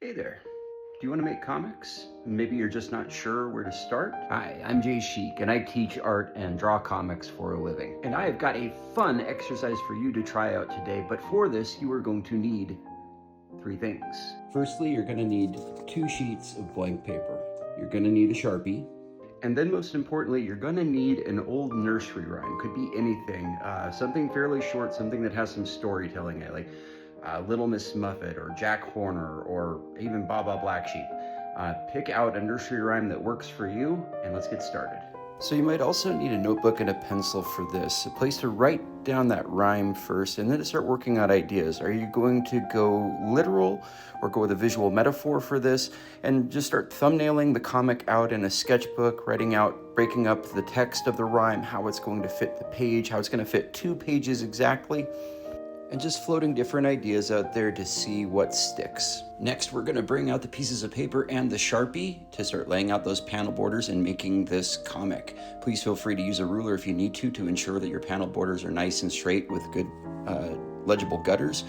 Hey there. Do you want to make comics? Maybe you're just not sure where to start? Hi, I'm Jay Sheik, and I teach art and draw comics for a living. And I have got a fun exercise for you to try out today, but for this, you are going to need three things. Firstly, you're going to need 2 sheets of blank paper. You're going to need a Sharpie. And then most importantly, you're going to need an old nursery rhyme. Could be anything, something fairly short, something that has some storytelling in it, like Little Miss Muffet or Jack Horner or even Baba Black Sheep. Pick out a nursery rhyme that works for you, and let's get started. So you might also need a notebook and a pencil for this, a place to write down that rhyme first and then to start working out ideas. Are you going to go literal or go with a visual metaphor for this and just start thumbnailing the comic out in a sketchbook, writing out, breaking up the text of the rhyme, how it's going to fit the page, how it's going to fit 2 pages exactly, and just floating different ideas out there to see what sticks. Next, we're going to bring out the pieces of paper and the Sharpie to start laying out those panel borders and making this comic. Please feel free to use a ruler if you need to ensure that your panel borders are nice and straight with good legible gutters.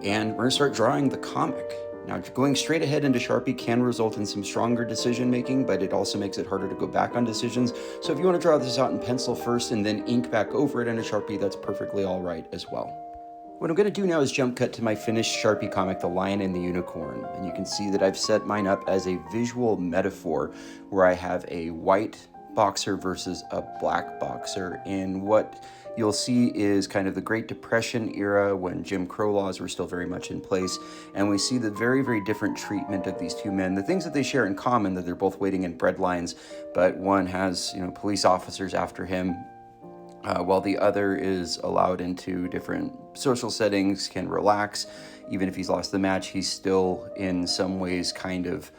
And we're going to start drawing the comic. Now, going straight ahead into Sharpie can result in some stronger decision making, but it also makes it harder to go back on decisions. So if you want to draw this out in pencil first and then ink back over it into Sharpie, that's perfectly all right as well. What I'm going to do now is jump cut to my finished Sharpie comic, The Lion and the Unicorn. And you can see that I've set mine up as a visual metaphor where I have a white boxer versus a black boxer. And what you'll see is kind of the Great Depression era when Jim Crow laws were still very much in place. And we see the very, very different treatment of these two men. The things that they share in common, that they're both waiting in bread lines, but one has, police officers after him, while the other is allowed into different social settings, can relax. Even if he's lost the match, he's still in some ways kind of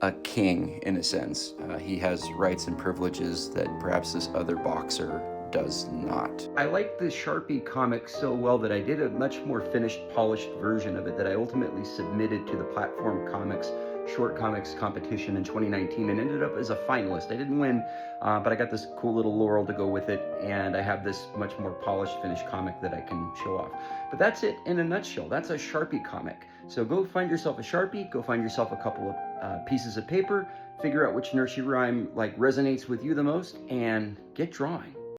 a king in a sense. He has rights and privileges that perhaps this other boxer does not. I liked the Sharpie comic so well that I did a much more finished, polished version of it that I ultimately submitted to the Platform Comics Short Comics competition in 2019 and ended up as a finalist. I didn't win, but I got this cool little laurel to go with it, and I have this much more polished, finished comic that I can show off. But that's it in a nutshell. That's a Sharpie comic. So go find yourself a Sharpie, go find yourself a couple of pieces of paper, figure out which nursery rhyme resonates with you the most, and get drawing.